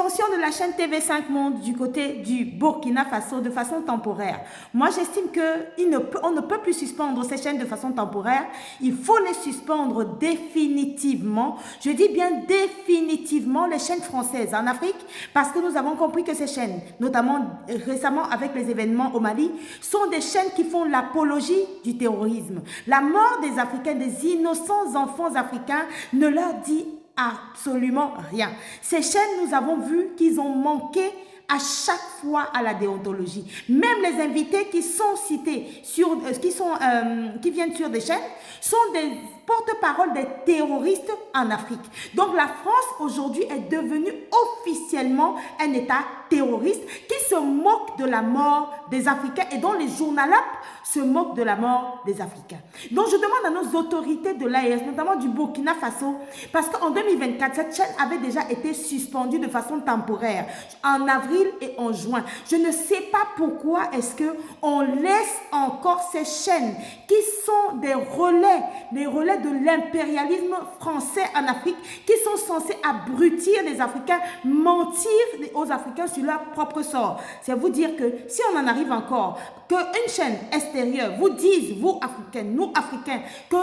suspension de la chaîne TV5 Monde du côté du Burkina Faso de façon temporaire. Moi, j'estime qu'on ne peut plus suspendre ces chaînes de façon temporaire. Il faut les suspendre définitivement. Je dis bien définitivement les chaînes françaises en Afrique parce que nous avons compris que ces chaînes, notamment récemment avec les événements au Mali, sont des chaînes qui font l'apologie du terrorisme. La mort des Africains, des innocents enfants africains ne leur dit absolument rien. Ces chaînes, nous avons vu qu'ils ont manqué à chaque fois à la déontologie. Même les invités qui sont cités, qui viennent sur des chaînes, sont des porte-parole des terroristes en Afrique. Donc la France aujourd'hui est devenue officiellement un État terroriste qui se moque de la mort des Africains et dont les journalistes se moquent de la mort des Africains. Donc je demande à nos autorités de l'AES, notamment du Burkina Faso, parce qu'en 2024, cette chaîne avait déjà été suspendue de façon temporaire, en avril et en juin. Je ne sais pas pourquoi est-ce qu'on laisse encore ces chaînes qui sont des relais de l'impérialisme français en Afrique, qui sont censés abrutir les Africains, mentir aux Africains sur leur propre sort. C'est vous dire que si on en arrive encore, qu'une chaîne extérieure vous dise, vous Africains, nous Africains, que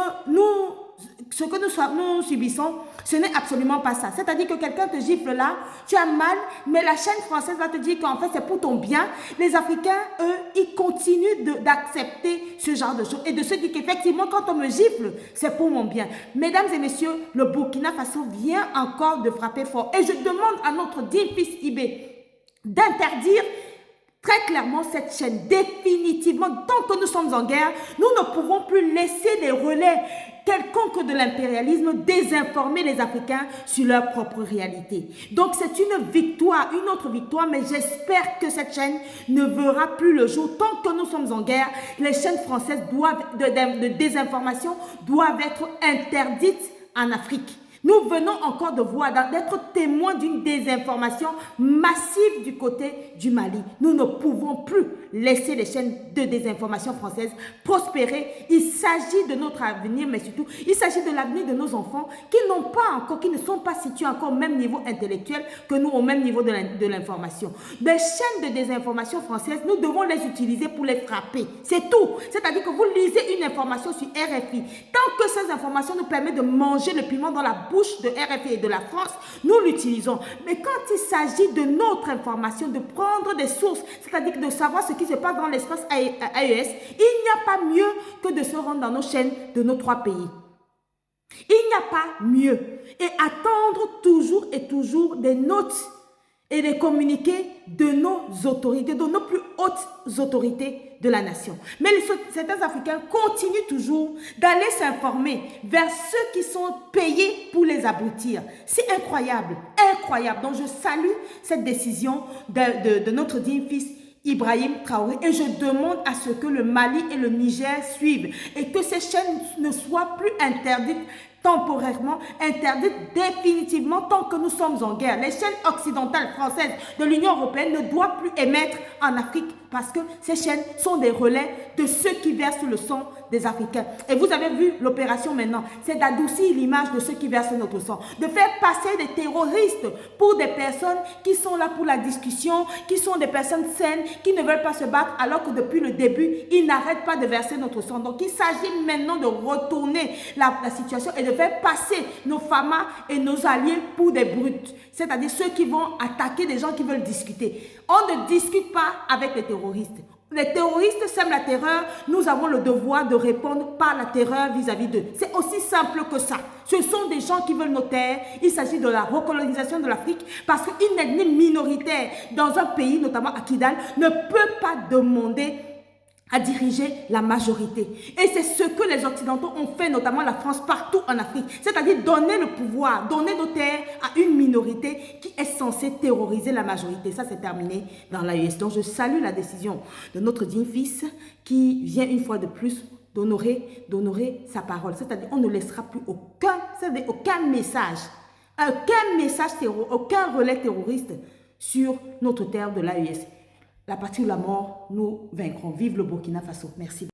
ce que nous subissons, ce n'est absolument pas ça. C'est-à-dire que quelqu'un te gifle là, tu as mal, mais la chaîne française va te dire qu'en fait c'est pour ton bien. Les Africains, eux, ils continuent d'accepter ce genre de choses et de se dire qu'effectivement quand on me gifle, c'est pour mon bien. Mesdames et messieurs, le Burkina Faso vient encore de frapper fort. Et je demande à notre digne fils Ibé d'interdire très clairement cette chaîne, définitivement. Tant que nous sommes en guerre, nous ne pouvons plus laisser des relais quelconques de l'impérialisme désinformer les Africains sur leur propre réalité. Donc c'est une victoire, une autre victoire, mais j'espère que cette chaîne ne verra plus le jour. Tant que nous sommes en guerre, les chaînes françaises de désinformation doivent être interdites en Afrique. Nous venons encore de voir, d'être témoins d'une désinformation massive du côté du Mali. Nous ne pouvons plus laisser les chaînes de désinformation françaises prospérer. Il s'agit de notre avenir, mais surtout, il s'agit de l'avenir de nos enfants qui ne sont pas situés encore au même niveau intellectuel que nous, au même niveau de l'information. Des chaînes de désinformation françaises, nous devons les utiliser pour les frapper. C'est tout. C'est-à-dire que vous lisez une information sur RFI. Tant que ces informations nous permettent de manger le piment dans la bouche de RFI et de la France, nous l'utilisons. Mais quand il s'agit de notre information, de prendre des sources, c'est-à-dire de savoir ce qui se passe dans l'espace AES, il n'y a pas mieux que de se rendre dans nos chaînes de nos 3 pays. Il n'y a pas mieux. Et attendre toujours et toujours des notes et des communiqués de nos autorités, de nos plus hautes autorités de la nation. Mais certains Africains continuent toujours d'aller s'informer vers ceux qui sont payés pour les abrutir. C'est incroyable, incroyable. Donc je salue cette décision de notre digne fils Ibrahim Traoré et je demande à ce que le Mali et le Niger suivent et que ces chaînes ne soient plus interdites temporairement, interdites définitivement tant que nous sommes en guerre. Les chaînes occidentales françaises de l'Union européenne ne doivent plus émettre en Afrique parce que ces chaînes sont des relais de ceux qui versent le sang des Africains. Et vous avez vu l'opération maintenant, c'est d'adoucir l'image de ceux qui versent notre sang, de faire passer des terroristes pour des personnes qui sont là pour la discussion, qui sont des personnes saines, qui ne veulent pas se battre alors que depuis le début, ils n'arrêtent pas de verser notre sang. Donc il s'agit maintenant de retourner la situation et de faire passer nos FAMA et nos alliés pour des brutes, c'est-à-dire ceux qui vont attaquer des gens qui veulent discuter. On ne discute pas avec les terroristes. Les terroristes sèment la terreur, nous avons le devoir de répondre par la terreur vis-à-vis d'eux. C'est aussi simple que ça. Ce sont des gens qui veulent nos terres. Il s'agit de la recolonisation de l'Afrique parce qu'une ethnie minoritaire dans un pays, notamment à Kidal, ne peut pas demander à diriger la majorité. Et c'est ce que les Occidentaux ont fait, notamment la France, partout en Afrique. C'est-à-dire donner le pouvoir, donner nos terres à une minorité qui est censée terroriser la majorité. Ça, c'est terminé dans l'AES. Donc, je salue la décision de notre digne fils qui vient une fois de plus d'honorer sa parole. C'est-à-dire on ne laissera plus aucun message, aucun relais terroriste sur notre terre de l'AES. La partie ou la mort, nous vaincrons. Vive le Burkina Faso. Merci.